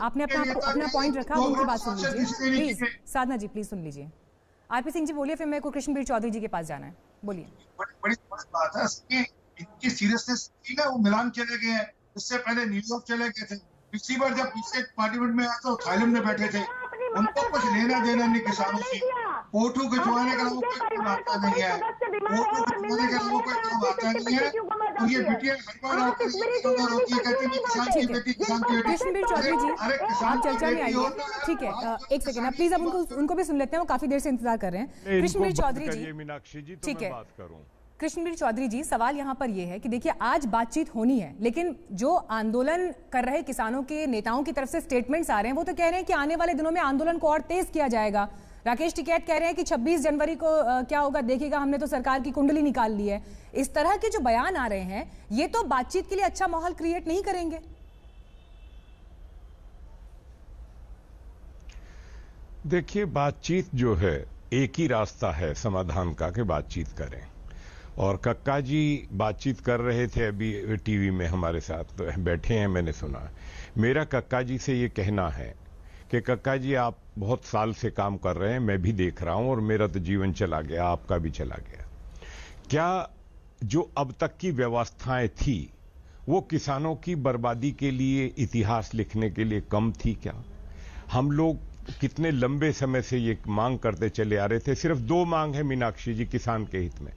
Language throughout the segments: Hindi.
आपने अपना पॉइंट रखा, उनकी बात सुन लीजिए प्लीज। साधना जी प्लीज सुन लीजिए। आरपी सिंह जी बोलिए, फिर मेरे को कृष्णबीर चौधरी जी के पास जाना है, बोलिए। बड़ी बात है इनकी सीरियसनेस थी ना, वो मिलान चले गए हैं, इससे पहले न्यूयॉर्क चले गए थे, पिछली बार जब पीछे पार्लियामेंट में आया तो थाईलैंड में बैठे थे। उनको कुछ लेना देना नहीं किसानों से। फोटो खिंचवाने का कोई काम आता नहीं है, फोटो खिंचवाने का कोई काम आता नहीं है। तो ये बिटिया हर बार होती है, कहती है किसान की बेटी, किसान की बेटी। कृष्णबीर चौधरी जी आप चर्चा में आइए, ठीक है, एक सेकंड आप प्लीज, अब उनको भी सुन लेते हैं, वो काफी देर से इंतजार कर रहे हैं। कृष्णबीर चौधरी जी, मीनाक्षी जी, ठीक है, कृष्णबीर चौधरी जी, सवाल यहाँ पर यह है कि देखिए आज बातचीत होनी है, लेकिन जो आंदोलन कर रहे किसानों के नेताओं की तरफ से स्टेटमेंट्स आ रहे हैं, वो तो कह रहे हैं कि आने वाले दिनों में आंदोलन को और तेज किया जाएगा। राकेश टिकैत कह रहे हैं कि 26 जनवरी को क्या होगा देखिएगा, हमने तो सरकार की कुंडली निकाल ली है। इस तरह के जो बयान आ रहे हैं, ये तो बातचीत के लिए अच्छा माहौल क्रिएट नहीं करेंगे। देखिए, बातचीत जो है, एक ही रास्ता है समाधान का कि बातचीत करें। और कक्का जी बातचीत कर रहे थे, अभी टीवी में हमारे साथ बैठे हैं, मैंने सुना। मेरा कक्का जी से ये कहना है कि कक्का जी आप बहुत साल से काम कर रहे हैं, मैं भी देख रहा हूं, और मेरा तो जीवन चला गया, आपका भी चला गया। क्या जो अब तक की व्यवस्थाएं थी वो किसानों की बर्बादी के लिए, इतिहास लिखने के लिए कम थी क्या? हम लोग कितने लंबे समय से ये मांग करते चले आ रहे थे। सिर्फ दो मांग है मीनाक्षी जी किसान के हित में,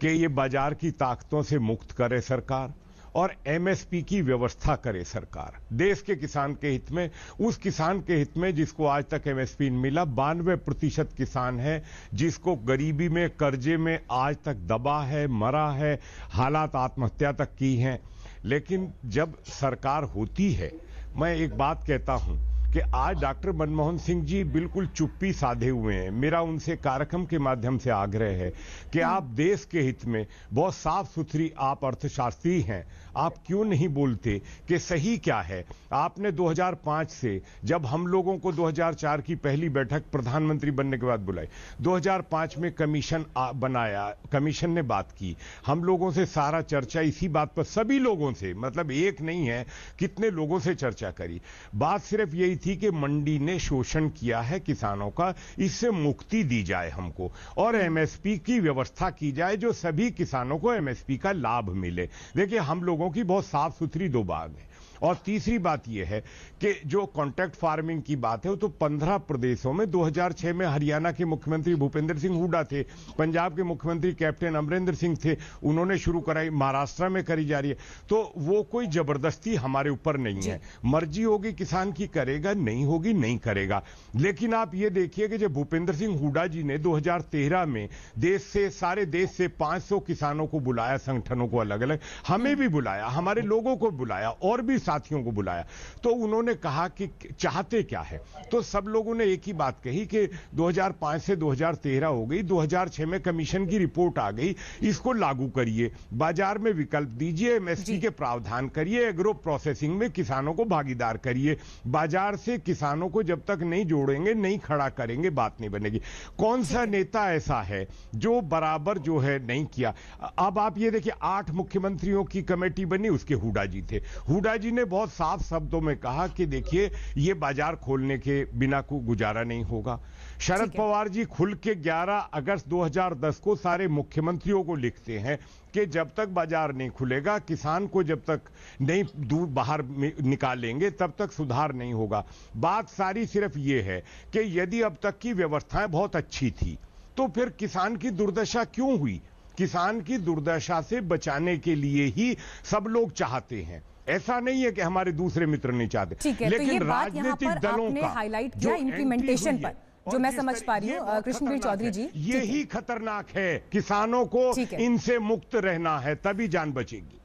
कि ये बाजार की ताकतों से मुक्त करे सरकार, और एमएसपी की व्यवस्था करे सरकार देश के किसान के हित में, उस किसान के हित में जिसको आज तक एमएसपी नहीं मिला। 92% किसान है जिसको गरीबी में, कर्जे में आज तक दबा है, मरा है, हालात आत्महत्या तक की हैं। लेकिन जब सरकार होती है, मैं एक बात कहता हूं कि आज डॉक्टर मनमोहन सिंह जी बिल्कुल चुप्पी साधे हुए हैं। मेरा उनसे कार्यक्रम के माध्यम से आग्रह है कि आप देश के हित में, बहुत साफ सुथरी आप अर्थशास्त्री हैं, आप क्यों नहीं बोलते कि सही क्या है? आपने 2005 से, जब हम लोगों को 2004 की पहली बैठक प्रधानमंत्री बनने के बाद बुलाई, 2005 में कमीशन बनाया, कमीशन ने बात की, हम लोगों से सारा चर्चा इसी बात पर, सभी लोगों से, मतलब एक नहीं है, कितने लोगों से चर्चा करी। बात सिर्फ यही थी कि मंडी ने शोषण किया है किसानों का, इससे मुक्ति दी जाए हमको, और एमएसपी की व्यवस्था की जाए जो सभी किसानों को एमएसपी का लाभ मिले। देखिए, हम लोगों की बहुत साफ सुथरी दो बात है। और तीसरी बात यह है कि जो कॉन्ट्रैक्ट फार्मिंग की बात है, वो तो 15 प्रदेशों में, 2006 में हरियाणा के मुख्यमंत्री भूपेंद्र सिंह हुड्डा थे, पंजाब के मुख्यमंत्री कैप्टन अमरिंदर सिंह थे, उन्होंने शुरू कराई, महाराष्ट्र में करी जा रही है। तो वो कोई जबरदस्ती हमारे ऊपर नहीं है, मर्जी होगी किसान की करेगा, नहीं होगी नहीं करेगा। लेकिन आप ये देखिए कि जब भूपेंद्र सिंह हुड्डा जी ने 2013 में देश से, सारे देश से 500 किसानों को बुलाया, संगठनों को अलग अलग, हमें भी बुलाया, हमारे लोगों को बुलाया, और भी साथियों को बुलाया, तो उन्होंने कहा कि चाहते क्या है। तो सब लोगों ने एक ही बात कही कि 2005 से 2013 हो गई, 2006 में कमीशन की रिपोर्ट आ गई, इसको लागू करिए, बाजार में विकल्प दीजिए, एमएसपी के प्रावधान करिए, एग्रो प्रोसेसिंग में किसानों को भागीदार करिए। बाजार से किसानों को जब तक नहीं जोड़ेंगे, नहीं खड़ा करेंगे, बात नहीं बनेगी। कौन सा नेता ऐसा है जो बराबर जो है नहीं किया? अब आप ये देखिए, 8 मुख्यमंत्रियों की कमेटी बनी, उसके हुड्डा जी थे। हुड्डा जी ने बहुत साफ शब्दों में कहा कि देखिए, ये बाजार खोलने के बिना को गुजारा नहीं होगा। शरद पवार जी खुल के 11 अगस्त 2010 को सारे मुख्यमंत्रियों को लिखते हैं कि जब तक बाजार नहीं खुलेगा, किसान को जब तक नहीं दूर बाहर निकालेंगे, तब तक सुधार नहीं होगा। बात सारी सिर्फ ये है कि यदि अब तक की व्यवस्थाएं बहुत अच्छी थी, तो फिर किसान की दुर्दशा क्यों हुई? किसान की दुर्दशा से बचाने के लिए ही सब लोग चाहते हैं, ऐसा नहीं है कि हमारे दूसरे मित्र नहीं चाहते। लेकिन तो राजनीतिक दलों का हाईलाइट किया इंप्लीमेंटेशन पर, जो मैं समझ पा रही हूँ कृष्णबीर चौधरी जी, यही खतरनाक है। किसानों को इनसे मुक्त रहना है, तभी जान बचेगी।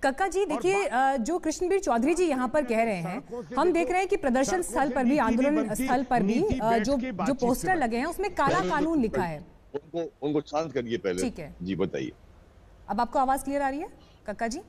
कक्का जी देखिए, जो कृष्णबीर चौधरी जी यहाँ पर कह रहे हैं, हम देख रहे हैं कि प्रदर्शन स्थल पर भी, आंदोलन स्थल पर भी जो पोस्टर लगे हैं उसमें काला कानून लिखा है। उनको शांत करिए पहले। ठीक है जी, बताइए। अब आपको आवाज क्लियर आ रही है कक्का जी?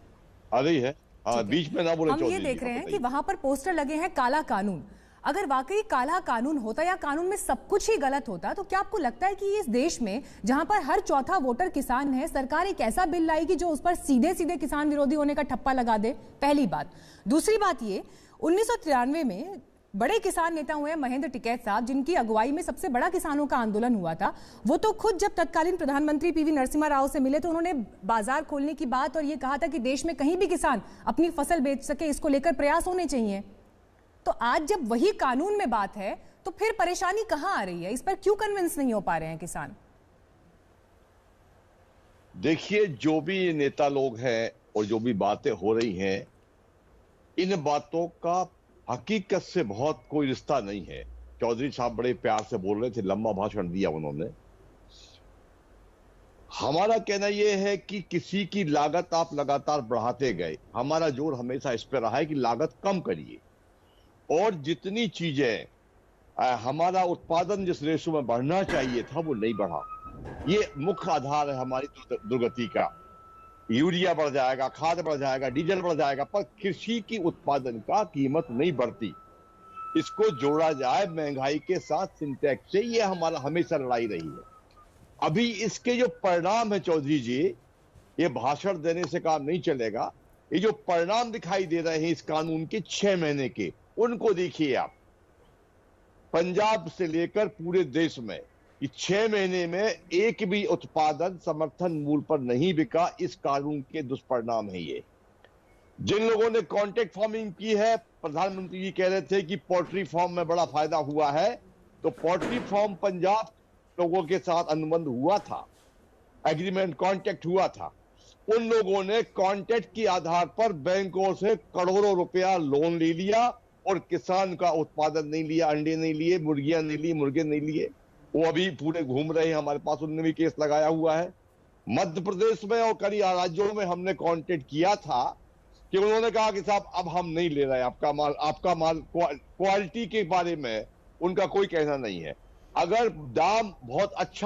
आ रही है, बीच में ना बोले। हम ये देख रहे हैं कि वहां पर पोस्टर लगे हैं काला कानून। अगर वाकई काला कानून होता या कानून में सब कुछ ही गलत होता, तो क्या आपको लगता है कि इस देश में जहां पर हर चौथा वोटर किसान है, सरकार एक ऐसा बिल लाएगी जो उस पर सीधे सीधे किसान विरोधी होने का ठप्पा लगा दे? पहली बात। दूसरी बात ये, 1993 में बड़े किसान नेता हुए महेंद्र टिकैत साहब, जिनकी अगुवाई में सबसे बड़ा किसानों का आंदोलन हुआ था। वो तो खुद जब तत्कालीन प्रधानमंत्री पीवी नरसिम्हा राव से मिले तो उन्होंने बाजार खोलने की बात और ये कहा था कि देश में कहीं भी किसान अपनी फसल बेच सके, इसको लेकर प्रयास होने चाहिए। तो आज जब वही कानून में बात है तो फिर परेशानी कहां आ रही है? इस पर क्यों कन्विंस नहीं हो पा रहे हैं किसान? देखिए, जो भी नेता लोग हैं और जो भी बातें हो रही हैं, इन बातों का हकीकत से बहुत कोई रिश्ता नहीं है। चौधरी साहब बड़े प्यार से बोल रहे थे, लंबा भाषण दिया उन्होंने। हमारा कहना यह है कि किसी की लागत आप लगातार बढ़ाते गए, हमारा जोर हमेशा इस पर रहा है कि लागत कम करिए और जितनी चीजें हमारा उत्पादन जिस रेशो में बढ़ना चाहिए था वो नहीं बढ़ा। ये मुख्य आधार है हमारी दुर्गति का। यूरिया बढ़ जाएगा, खाद बढ़ जाएगा, डीजल बढ़ जाएगा, पर कृषि की उत्पादन का कीमत नहीं बढ़ती। इसको जोड़ा जाए महंगाई के साथ, सिंटैक्स से, ये हमारा हमेशा लड़ाई रही है। अभी इसके जो परिणाम है चौधरी जी, ये भाषण देने से काम नहीं चलेगा। ये जो परिणाम दिखाई दे रहे हैं इस कानून के 6 महीने के, उनको देखिए आप। पंजाब से लेकर पूरे देश में 6 महीने में एक भी उत्पादन समर्थन मूल्य पर नहीं बिका। इस कानून के दुष्परिणाम है ये। जिन लोगों ने कॉन्ट्रैक्ट फार्मिंग की है, प्रधानमंत्री जी कह रहे थे कि पोल्ट्री फार्म में बड़ा फायदा हुआ है, तो पोल्ट्री फार्म पंजाब लोगों के साथ अनुबंध हुआ था, एग्रीमेंट कॉन्ट्रैक्ट हुआ था। उन लोगों ने कॉन्ट्रैक्ट के आधार पर बैंकों से करोड़ों रुपया लोन ले लिया और किसान का उत्पादन नहीं लिया, अंडे नहीं लिए, मुर्गियां नहीं ली, मुर्गे नहीं लिए। वो अभी पूरे घूम रहे हैं हमारे पास, उनने भी केस लगाया हुआ है। मध्य प्रदेश में और कई राज्यों में हमने कॉन्टैक्ट किया था कि उन्होंने कहा कि साहब अब हम नहीं ले रहे आपका माल क्वालिटी के बारे में उनका कोई कहना नहीं है। अगर दाम बहुत अच्छा